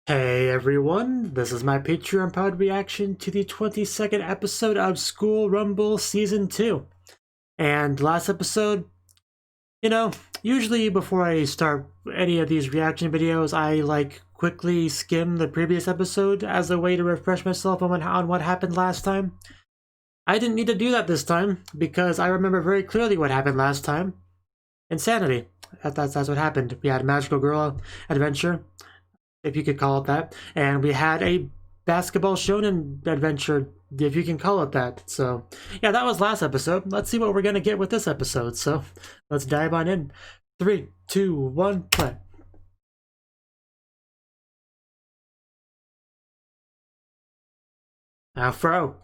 Hey everyone, this is my Patreon pod reaction to the 22nd episode of School Rumble Season 2. And last episode, usually before I start any of these reaction videos, I quickly skim the previous episode as a way to refresh myself on what happened last time. I didn't need to do that this time because I remember very clearly what happened last time. Insanity. That's what happened. We had a magical girl adventure, if you could call it that, and we had a basketball shonen adventure, if you can call it that. So yeah, that was last episode. Let's see what we're gonna get with this episode. So let's dive on in. 3, 2, 1, play. Afro.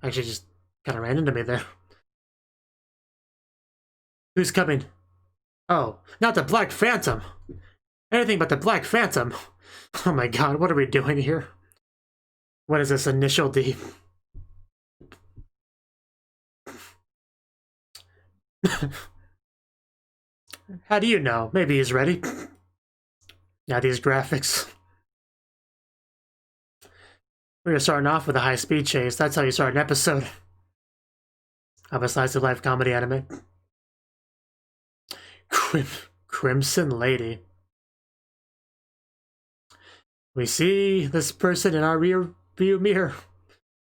Actually, just kind of ran into me there. Who's coming? Oh, not the Black Phantom. Anything but the Black Phantom. Oh my god, what are we doing here? What is this, initial D? How do you know? Maybe he's ready. Now these graphics. We are starting off with a high-speed chase. That's how you start an episode of a slice-of-life comedy anime. Crimson Lady. We see this person in our rear view mirror.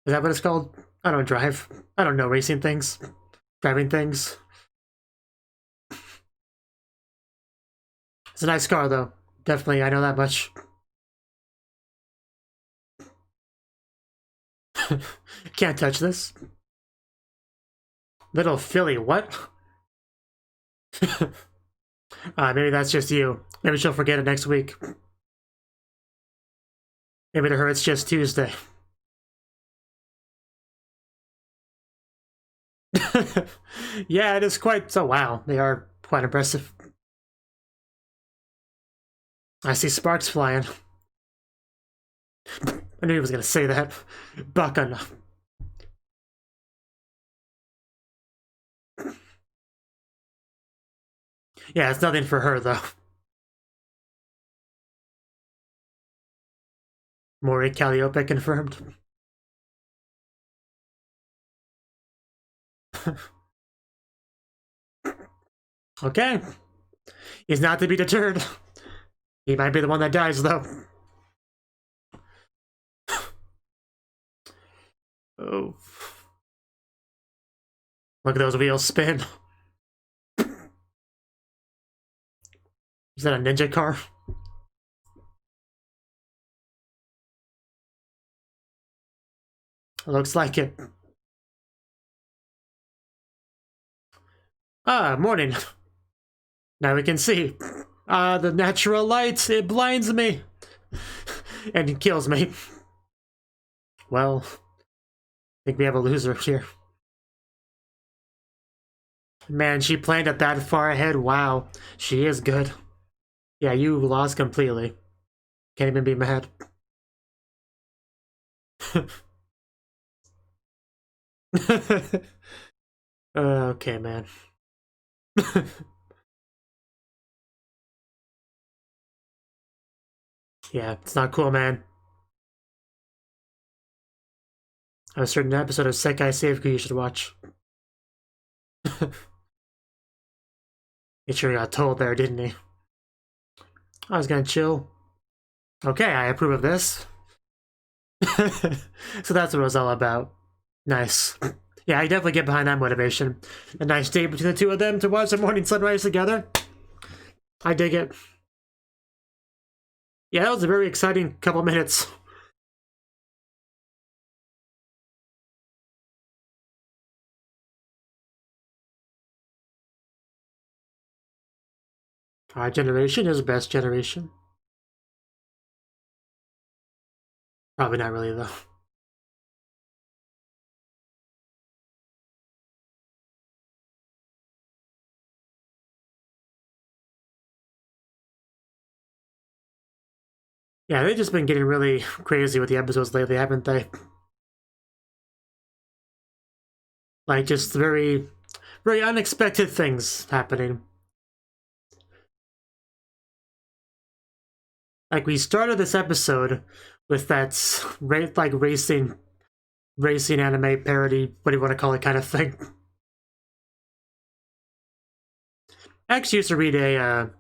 Is that what it's called? I don't drive. I don't know racing things. Driving things. It's a nice car, though. Definitely, I know that much. Can't touch this. Little Philly, what? Maybe that's just you. Maybe she'll forget it next week. Maybe to her it's just Tuesday. Yeah, it is quite so. Wow, they are quite impressive. I see sparks flying. I knew he was gonna say that. Buckan. Yeah, it's nothing for her though. Mori Calliope confirmed. Okay. He's not to be deterred. He might be the one that dies, though. Oh. Look at those wheels spin. Is that a ninja car? Looks like it. Ah, morning. Now we can see. Ah, the natural light, it blinds me. And it kills me. Well, I think we have a loser here. Man, she planned it that far ahead. Wow, she is good. Yeah, you lost completely. Can't even be mad. Okay, man. Yeah, it's not cool, man. A certain episode of Sekai Seifuku you should watch. He sure got told there, didn't he? I was gonna chill. Okay, I approve of this. So that's what it was all about. Nice. Yeah, I definitely get behind that motivation. A nice date between the two of them to watch the morning sunrise together. I dig it. Yeah, that was a very exciting couple minutes. Our generation is best generation. Probably not really, though. Yeah, they've just been getting really crazy with the episodes lately, haven't they? Like, just very, very unexpected things happening. Like, we started this episode with that like racing anime parody, what do you want to call it, kind of thing. I actually used to read a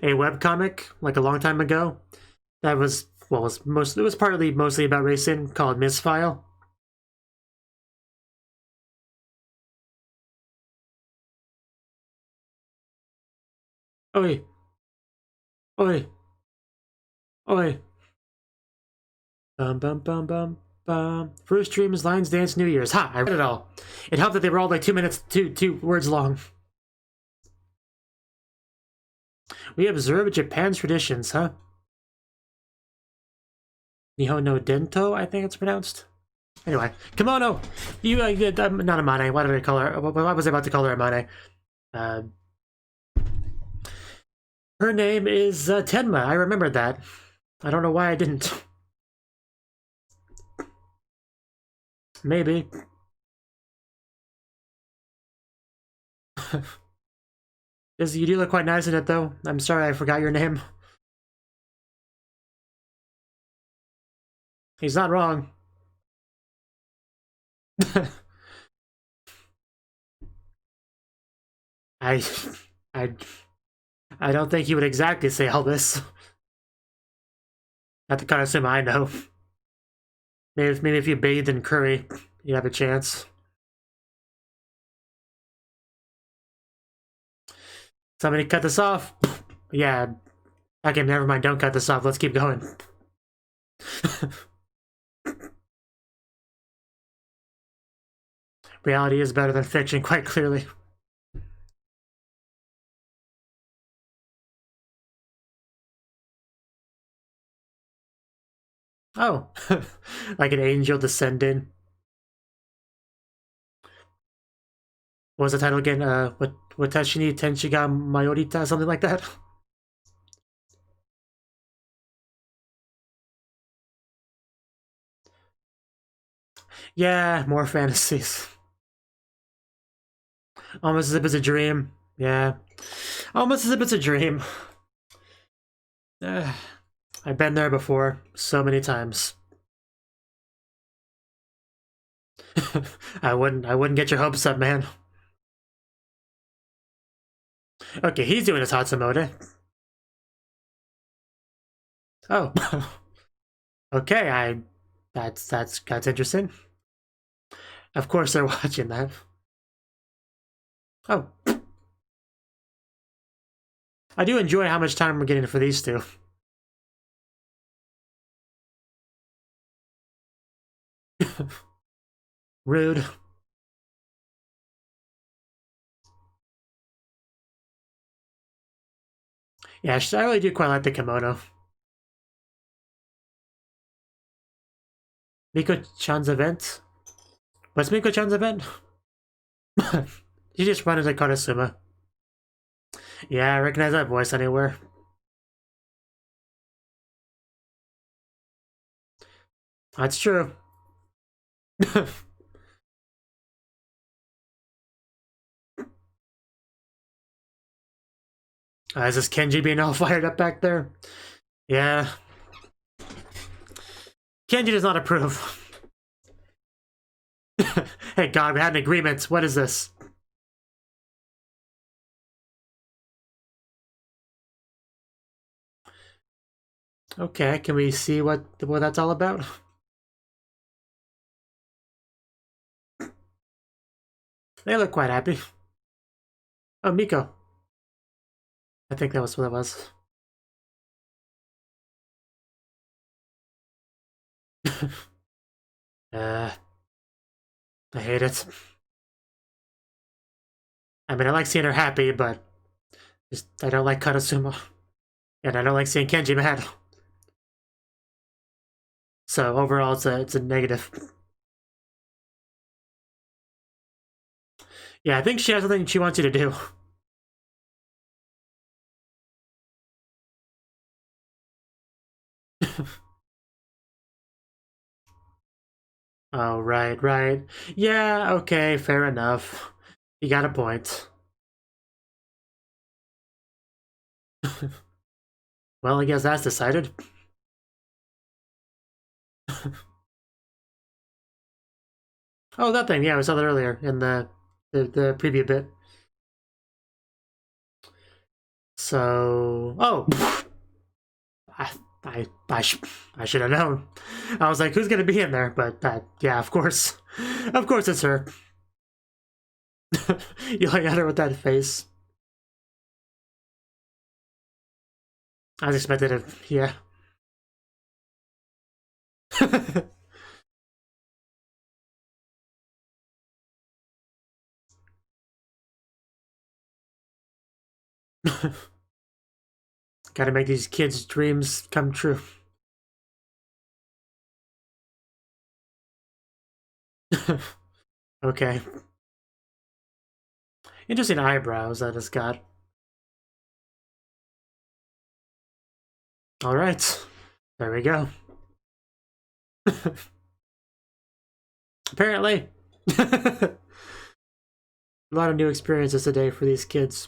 webcomic like a long time ago that was, well, it was partly mostly about racing, called Misfile. Oi. Oi. Oi. Bum bum bum bum bum. First Dreams, Lions Dance, New Year's. Ha! I read it all. It helped that they were all like 2 minutes, two words long. We observe Japan's traditions, huh? Nihon no Dento, I think it's pronounced. Anyway, kimono! You, not Amane, what did I call her? What was I about to call her, Amane? Her name is Tenma, I remembered that. I don't know why I didn't. Maybe. You do look quite nice in it, though. I'm sorry I forgot your name. He's not wrong. I don't think he would exactly say all this. Not the kind of sim I know. Maybe if you bathed in curry, you have a chance. Somebody cut this off. Yeah. Okay, never mind. Don't cut this off. Let's keep going. Reality is better than fiction, quite clearly. Oh, like an angel descending. What was the title again? Watashi ni Tenshi ga Mayorita, something like that. Yeah, more fantasies. Almost as if it's a dream. Yeah, almost as if it's a dream. I've been there before, so many times. I wouldn't get your hopes up, man. Okay, he's doing his Hatsumode. Oh. Okay, that's interesting. Of course they're watching that. Oh. I do enjoy how much time we're getting for these two. Rude. Yeah, I really do quite like the kimono. Miko-chan's event? What's Miko-chan's event? You just run into Karasuma. Yeah, I recognize that voice anywhere. That's true. Is this Kenji being all fired up back there? Yeah. Kenji does not approve. Hey God, we had an agreement. What is this? Okay, can we see what that's all about? They look quite happy. Oh, Miko. I think that was what it was. I hate it. I mean, I like seeing her happy, but I don't like Karasuma. And I don't like seeing Kenji mad. So overall, it's a negative. Yeah, I think she has something she wants you to do. Oh, right. Yeah, okay, fair enough. You got a point. Well, I guess that's decided. Oh, that thing. Yeah, we saw that earlier in the preview bit. So, oh, I should have known. I was like, who's gonna be in there? But yeah, of course it's her. Yelling at her with that face. I was expecting it. Yeah. Gotta make these kids' dreams come true. Okay. Interesting eyebrows that it's got. Alright. There we go. Apparently. A lot of new experiences today for these kids.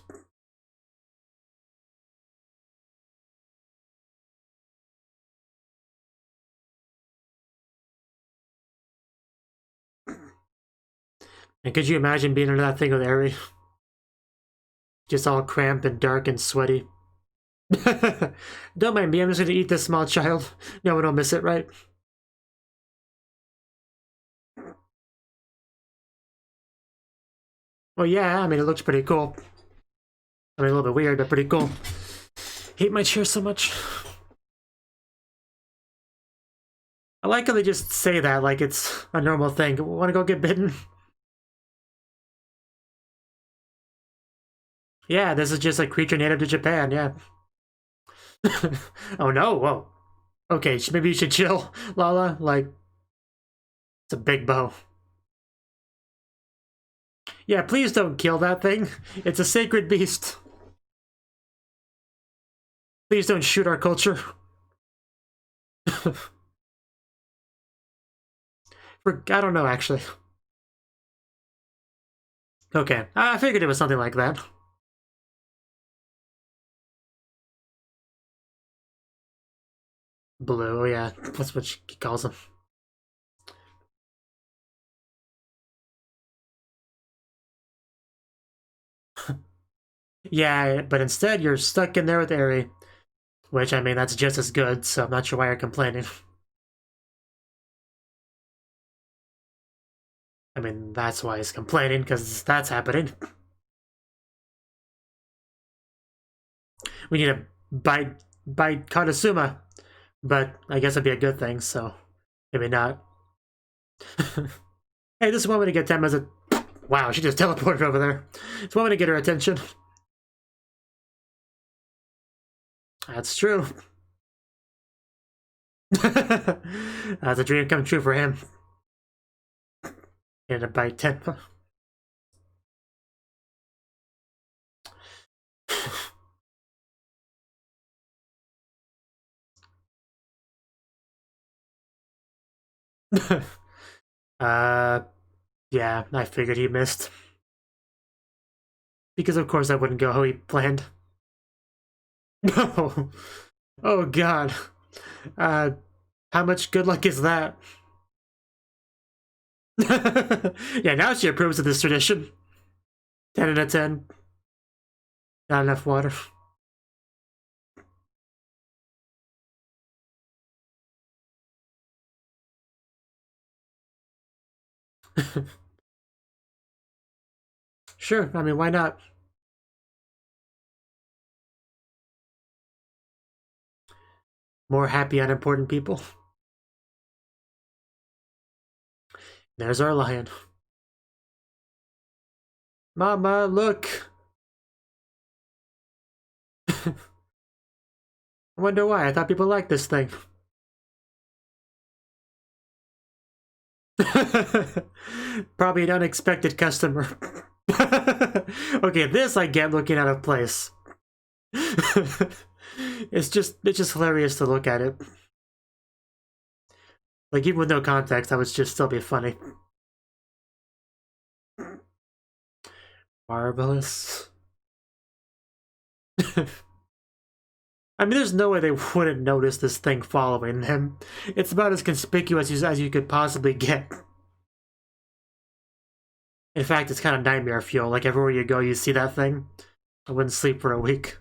And could you imagine being under that thing with Eri? Just all cramped and dark and sweaty. Don't mind me, I'm just gonna eat this small child. No one will miss it, right? Well, yeah, I mean, it looks pretty cool. I mean, a little bit weird, but pretty cool. Hate my chair so much. I like how they just say that like it's a normal thing. Want to go get bitten? Yeah, this is just a creature native to Japan, yeah. Oh no, whoa. Okay, maybe you should chill, Lala. Like, it's a big bow. Yeah, please don't kill that thing. It's a sacred beast. Please don't shoot our culture. I don't know, actually. Okay, I figured it was something like that. Blue, oh yeah, that's what she calls him. Yeah, but instead you're stuck in there with Eri. Which, I mean, that's just as good, so I'm not sure why you're complaining. I mean, that's why he's complaining, because that's happening. We need to bite Katasuma, but I guess it'd be a good thing, so maybe not. Hey, this is one way to get them as a... Wow, she just teleported over there. It's one way to get her attention. That's true. That's a dream come true for him. And a bite 10. Yeah, I figured he missed. Because of course I wouldn't go how he planned. No. Oh god. How much good luck is that? Yeah, now she approves of this tradition. 10 out of 10. Not enough water. Sure, I mean, why not? More happy, unimportant people. There's our lion. Mama, look! I wonder why. I thought people liked this thing. Probably an unexpected customer. Okay, this I get looking out of place. It's just hilarious to look at it. Like, even with no context, that would just still be funny. Marvelous. I mean, there's no way they wouldn't notice this thing following him. It's about as conspicuous as you could possibly get. In fact, it's kind of nightmare fuel. Like, everywhere you go, you see that thing. I wouldn't sleep for a week.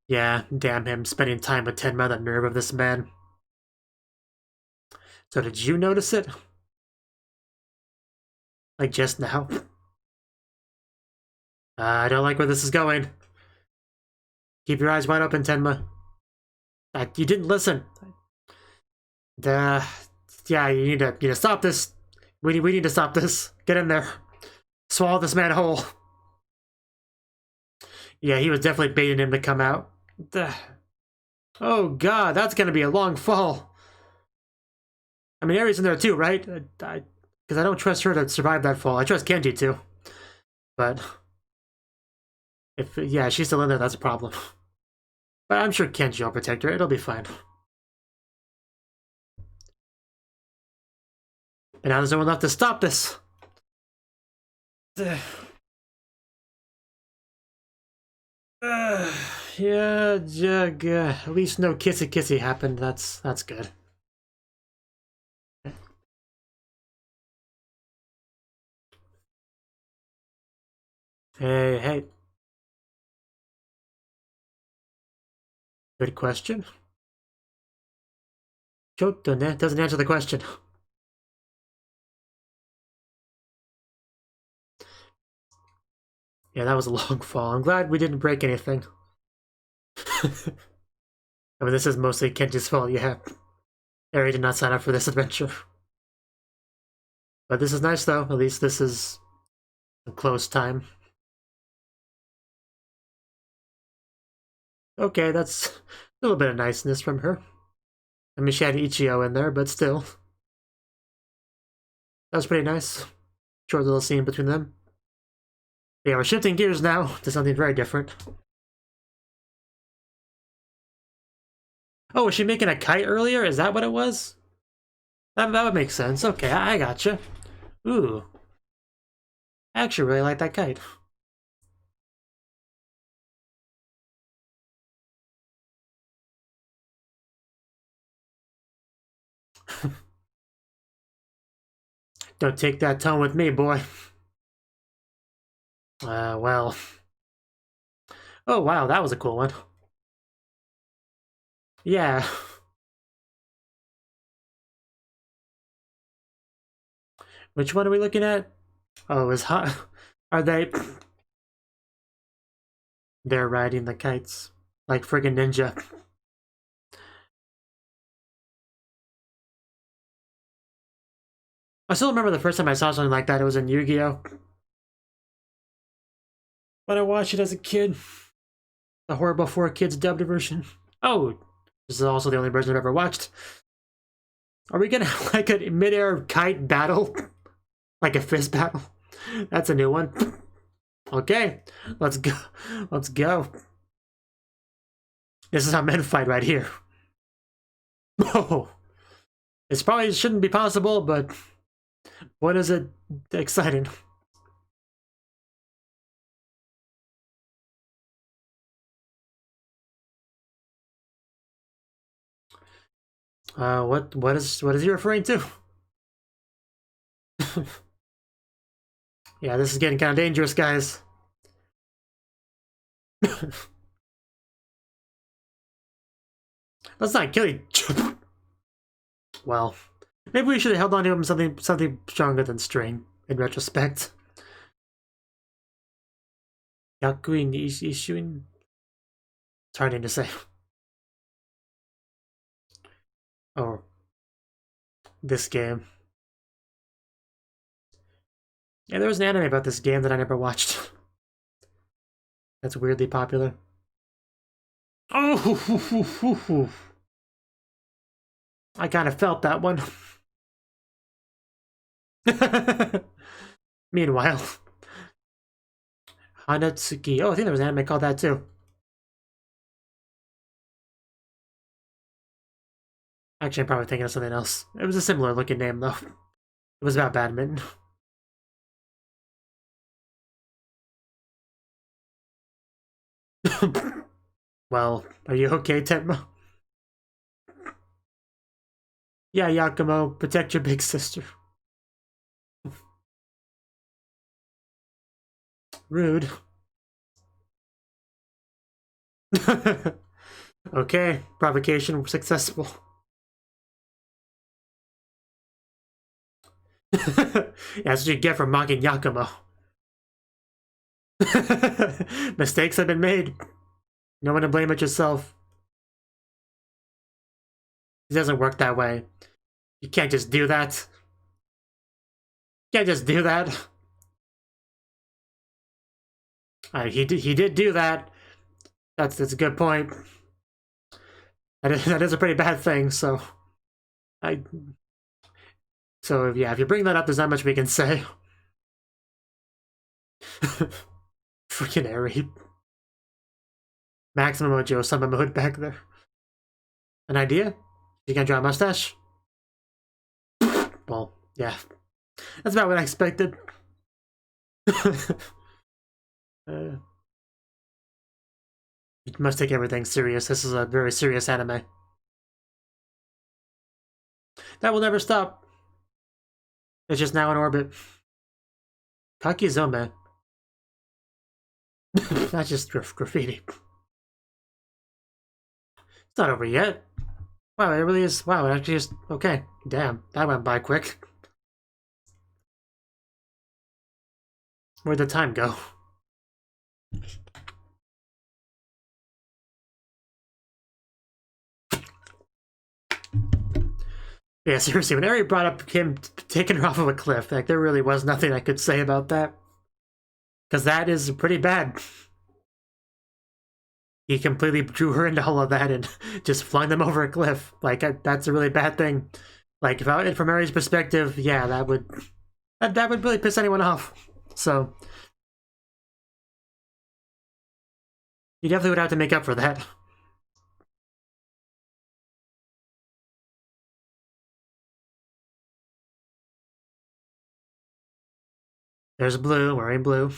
Yeah, damn him, spending time with Tenma, the nerve of this man. So did you notice it? Like just now? I don't like where this is going. Keep your eyes wide open, Tenma. You didn't listen. Yeah, you need to stop this. We need to stop this. Get in there. Swallow this man whole. Yeah, he was definitely baiting him to come out. Oh god, that's gonna be a long fall. I mean, Aries in there too, right? Because I don't trust her to survive that fall. I trust Kenji too. But yeah, she's still in there, that's a problem. But I'm sure Kenji will protect her. It'll be fine. And now there's no one left to stop this. Yeah, Jug. At least no kissy happened. That's good. Hey. Good question. Chotone doesn't answer the question. Yeah, that was a long fall. I'm glad we didn't break anything. I mean, this is mostly Kenji's fault, yeah. Eri did not sign up for this adventure. But this is nice, though. At least this is a close time. Okay, that's a little bit of niceness from her. I mean, she had Ichio in there, but still. That was pretty nice. Short little scene between them. Yeah, we're shifting gears now to something very different. Oh, was she making a kite earlier? Is that what it was? That would make sense. Okay, I gotcha. Ooh. I actually really like that kite. Don't take that tone with me, boy. Well. Oh, wow, that was a cool one. Yeah. Which one are we looking at? Oh, is hot. Are they? They're riding the kites like friggin' ninja. I still remember the first time I saw something like that. It was in Yu-Gi-Oh! When I watched it as a kid. The horrible 4Kids dubbed version. Oh, this is also the only version I've ever watched. Are we gonna have like a mid-air kite battle? Like a fist battle? That's a new one. Okay, let's go. Let's go. This is how men fight right here. Oh, it probably shouldn't be possible, but what is it exciting? What is he referring to? Yeah, this is getting kind of dangerous, guys. Let's not kill each other. Well, maybe we should have held on to him something stronger than string, in retrospect. Yakuin issuing? It's hard to say. Oh. This game. Yeah, there was an anime about this game that I never watched. That's weirdly popular. Oh! I kind of felt that one. Meanwhile, Hanatsuki. Oh, I think there was an anime called that too. Actually, I'm probably thinking of something else. It was a similar looking name, though. It was about badminton. Well, are you okay, Tenma? Yeah, Yakumo, protect your big sister. Rude. Okay, provocation successful. That's what you get for mocking Yakumo. Mistakes have been made. No one to blame but yourself. It doesn't work that way. You can't just do that. You can't just do that. He did do that. That's a good point. That is a pretty bad thing. So yeah, if you bring that up, there's not much we can say. Freaking Eri. Maximum Mojo, Summer Mode back there. An idea? You can draw a mustache? Well, yeah. That's about what I expected. You must take everything serious. This is a very serious anime. That will never stop. It's just now in orbit. Kakizome. That's just graffiti. It's not over yet. Wow, it really is. Wow, it actually is. Okay, damn, that went by quick. Where'd the time go? Yeah, seriously, when Eri brought up him taking her off of a cliff, like, there really was nothing I could say about that. Because that is pretty bad. He completely drew her into all of that and just flung them over a cliff. Like, that's a really bad thing. Like, if from Eri's perspective, yeah, that would really piss anyone off. So you definitely would have to make up for that. There's Blue, wearing blue.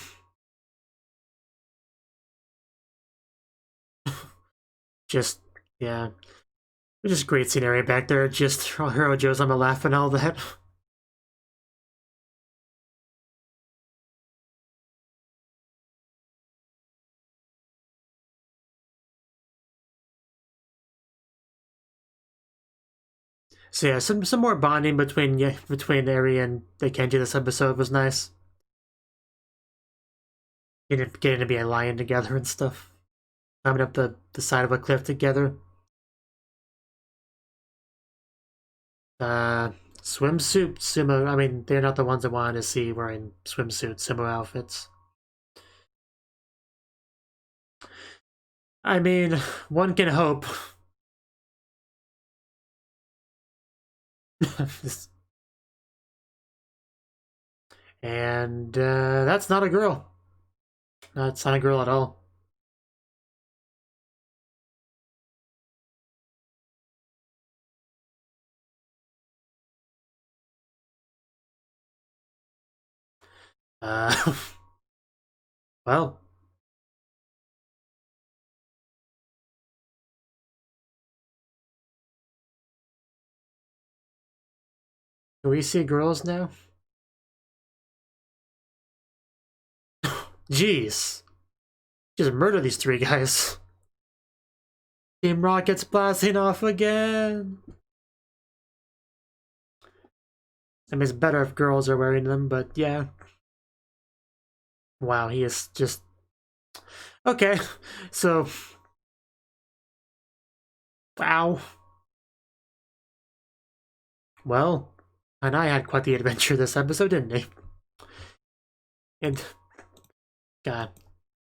Just, yeah. Just great scenery back there. Just Hero Joe's on the laugh and all that. So yeah, some more bonding between Eri and the Kenji this episode was nice. Getting to be a lion together and stuff. Climbing up the side of a cliff together. Swimsuit sumo. I mean, they're not the ones I wanted to see wearing swimsuit sumo outfits. I mean, one can hope. And that's not a girl. That's not a girl at all. Well. Do we see girls now? Jeez. Just murder these three guys. Team Rocket's blasting off again. I mean, it's better if girls are wearing them, but yeah. Wow, he is just... Okay, so... Wow. Well, and I had quite the adventure this episode, didn't he? And... God.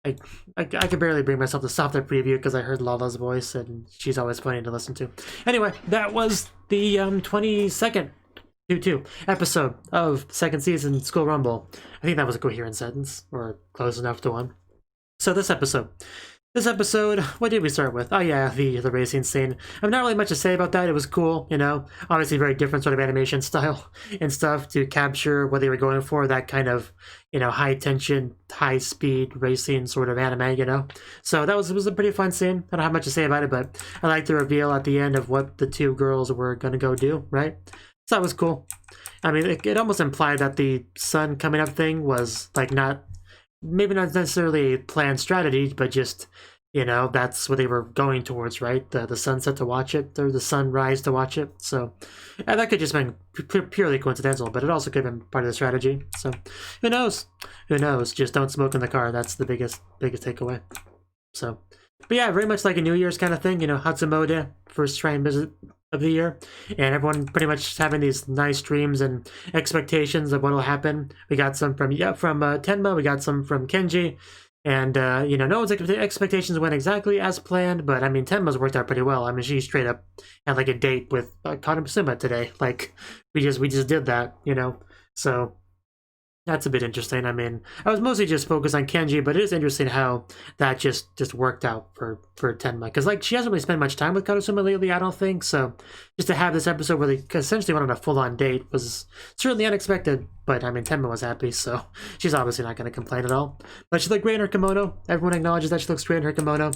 I could barely bring myself to stop the preview because I heard Lala's voice and she's always funny to listen to. Anyway, that was the 22nd episode of second season School Rumble. I think that was a coherent sentence, or close enough to one. So this episode this episode, what did we start with? Oh yeah, the racing scene. I'm not really much to say about that. It was cool, you know. Obviously, very different sort of animation style and stuff to capture what they were going for. That kind of, you know, high tension, high speed racing sort of anime, you know. So it was a pretty fun scene. I don't have much to say about it, but I like the reveal at the end of what the two girls were gonna go do, right? So that was cool. I mean, it almost implied that the sun coming up thing was like maybe not necessarily a planned strategy, but just, you know, that's what they were going towards, right? The sunset to watch it, or the sunrise to watch it. So that could just been purely coincidental, but it also could have been part of the strategy. So who knows? Who knows? Just don't smoke in the car. That's the biggest takeaway. So, but yeah, very much like a New Year's kind of thing. You know, Hatsumode, first shrine visit of the year, and everyone pretty much having these nice dreams and expectations of what will happen. We got some from Tenma, we got some from Kenji, and you know, no one's expectations went exactly as planned, but I mean, Tenma's worked out pretty well. I mean, she straight up had like a date with Kanasuma today. Like we just did that, you know. So that's a bit interesting. I mean, I was mostly just focused on Kenji, but it is interesting how that just worked out for Tenma. Because, like, she hasn't really spent much time with Kanasuma lately, I don't think. So just to have this episode where they essentially went on a full-on date was certainly unexpected. But, I mean, Tenma was happy, so she's obviously not going to complain at all. But she looked great in her kimono. Everyone acknowledges that she looks great in her kimono.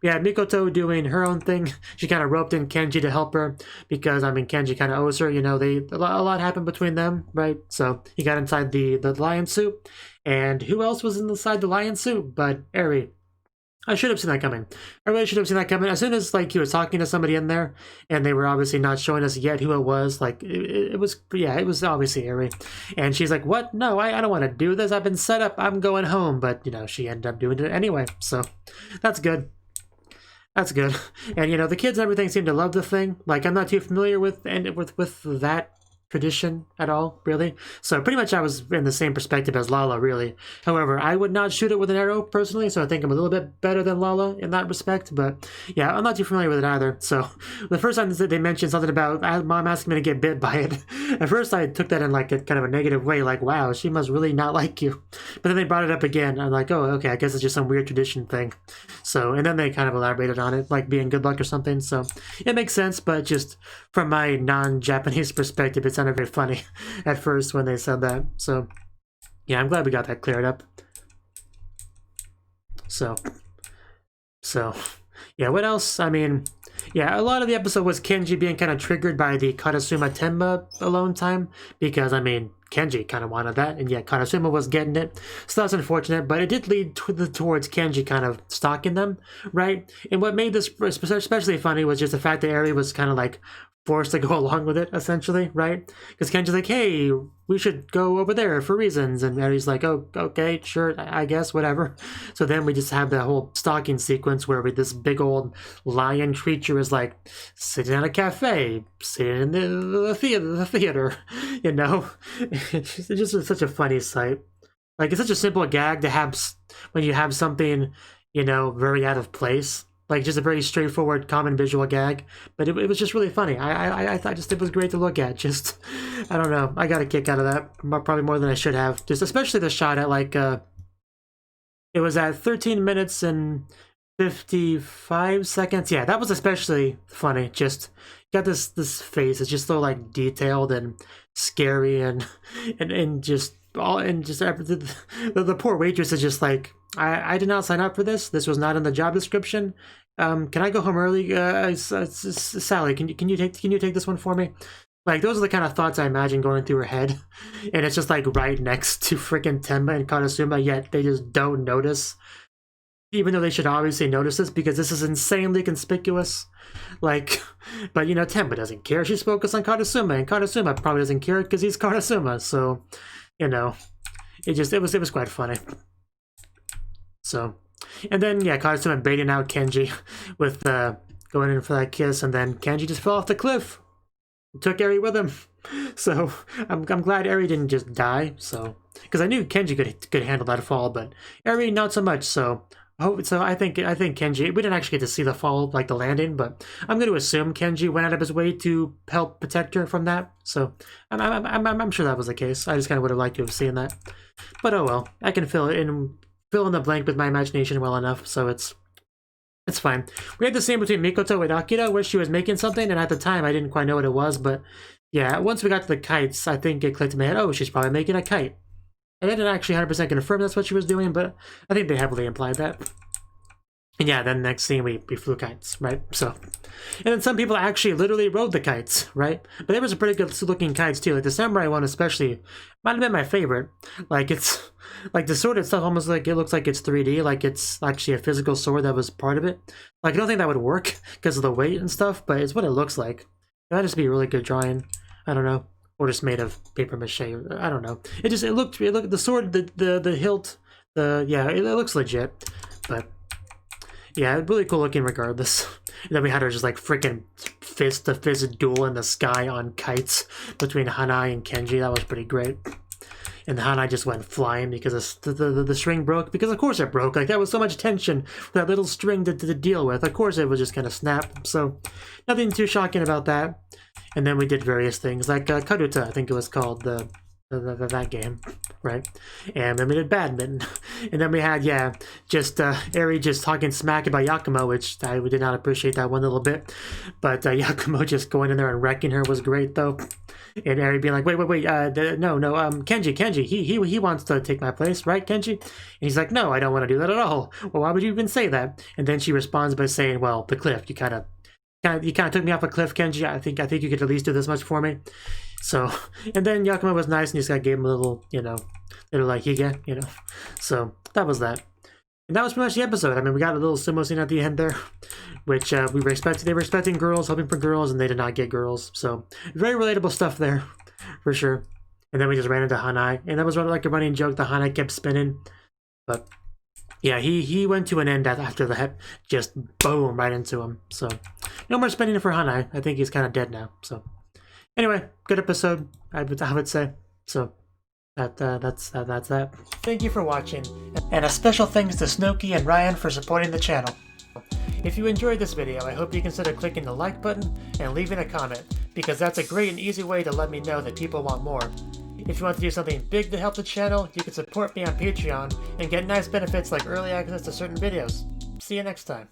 We had Mikoto doing her own thing. She kind of roped in Kenji to help her because, I mean, Kenji kind of owes her. You know, a lot happened between them, right? So he got inside the lion suit. And who else was inside the lion suit but Eri? I should have seen that coming. I really should have seen that coming. As soon as, like, he was talking to somebody in there, and they were obviously not showing us yet who it was, like, it was obviously Eri. And she's like, what? No, I don't want to do this. I've been set up. I'm going home. But, you know, she ended up doing it anyway. So, that's good. That's good. And, you know, the kids and everything seem to love the thing. Like, I'm not too familiar with that tradition at all, really. So pretty much I was in the same perspective as Lala, really. However, I would not shoot it with an arrow, personally, so I think I'm a little bit better than Lala in that respect. But yeah, I'm not too familiar with it either. So the first time that they mentioned something about mom asking me to get bit by it, at first I took that in like a kind of a negative way, like, wow, she must really not like you. But then they brought it up again. I'm like, oh, okay, I guess it's just some weird tradition thing. So, and then they kind of elaborated on it, like being good luck or something. So it makes sense, but just from my non-Japanese perspective, it sounded very funny at first when they said that. So yeah, I'm glad we got that cleared up. So yeah, what else? I mean, yeah, a lot of the episode was Kenji being kind of triggered by the Karasuma Tenma alone time, because, I mean, Kenji kind of wanted that, and yet Karasuma was getting it. So that's unfortunate, but it did lead towards Kenji kind of stalking them, right? And what made this especially funny was just the fact that Eri was kind of like forced to go along with it, essentially, right? Because Kenji's like, hey, we should go over there for reasons. And Mary's like, oh, okay, sure, I guess, whatever. So then we just have that whole stalking sequence where this big old lion creature is like sitting at a cafe, sitting in the theater, you know? It's just such a funny sight. Like, it's such a simple gag to have when you have something, you know, very out of place. Like, just a very straightforward, common visual gag. But it was just really funny. I thought just it was great to look at. Just, I don't know. I got a kick out of that. Probably more than I should have. Just especially the shot at, like, it was at 13 minutes and 55 seconds. Yeah, that was especially funny. Just got this face. It's just so, like, detailed and scary and just all, and just the poor waitress is just like, I did not sign up for this. This was not in the job description. Can I go home early? Sally, can you take this one for me? Like, those are the kind of thoughts I imagine going through her head. And it's just like right next to freaking Tenma and Karasuma, yet they just don't notice. Even though they should obviously notice this because this is insanely conspicuous. Like, but you know, Tenma doesn't care. She's focused on Karasuma, and Karasuma probably doesn't care because he's Karasuma. So, you know, it was quite funny. So, and then, yeah, Karasuma baiting out Kenji with going in for that kiss, and then Kenji just fell off the cliff. Took Eri with him. So, I'm glad Eri didn't just die, so, because I knew Kenji could handle that fall, but Eri not so much, so I think Kenji, we didn't actually get to see the fall, like the landing, but I'm going to assume Kenji went out of his way to help protect her from that, so I'm sure that was the case. I just kind of would have liked to have seen that. But oh well, I can fill in the blank with my imagination well enough, so it's It's fine. We had the same between Mikoto and Akira, where she was making something, and at the time I didn't quite know what it was, but yeah, once we got to the kites, I think it clicked in my head, oh, she's probably making a kite. And I didn't actually 100% confirm that's what she was doing, but I think they heavily implied that. And yeah, then next scene we flew kites, right? So, and then some people actually literally rode the kites, right? But there was a pretty good looking kites too. Like the samurai one especially might have been my favorite. Like it's like the sword itself almost like it looks like it's 3D, like it's actually a physical sword that was part of it. Like I don't think that would work because of the weight and stuff, but it's what it looks like. It might just be a really good drawing. I don't know, or just made of paper mache. I don't know. It looked the sword, the hilt, it looks legit, but. Yeah, really cool looking regardless. And then we had her just like freaking fist to fist duel in the sky on kites between Hanai and Kenji. That was pretty great. And Hanai just went flying because the string broke. Because of course it broke. Like that was so much tension for that little string to deal with. Of course it was just kind of snap. So nothing too shocking about that. And then we did various things like Karuta, I think it was called that game, right? And then we did badminton, and then we had just Eri just talking smack about Yakumo, which I did not appreciate that one little bit, but Yakumo just going in there and wrecking her was great though, and Eri being like, wait, no, Kenji, he wants to take my place, right, Kenji? And he's like, no, I don't want to do that at all. Well, why would you even say that? And then she responds by saying, well, the cliff, you kind of took me off a cliff, Kenji. I think you could at least do this much for me. So, and then Yakumo was nice and just gave him a little, little like hige, So that was that. And that was pretty much the episode. I mean, we got a little sumo scene at the end there, which we were expecting. They were expecting girls, hoping for girls, and they did not get girls. So very relatable stuff there, for sure. And then we just ran into Hanai, and that was like a running joke. The Hanai kept spinning, but yeah, he went to an end after that. Just boom, right into him. So no more spinning for Hanai. I think he's kind of dead now. So. Anyway, good episode, I would say. So, that's that. Thank you for watching, and a special thanks to Cnouki and Ryan for supporting the channel. If you enjoyed this video, I hope you consider clicking the like button and leaving a comment, because that's a great and easy way to let me know that people want more. If you want to do something big to help the channel, you can support me on Patreon and get nice benefits like early access to certain videos. See you next time.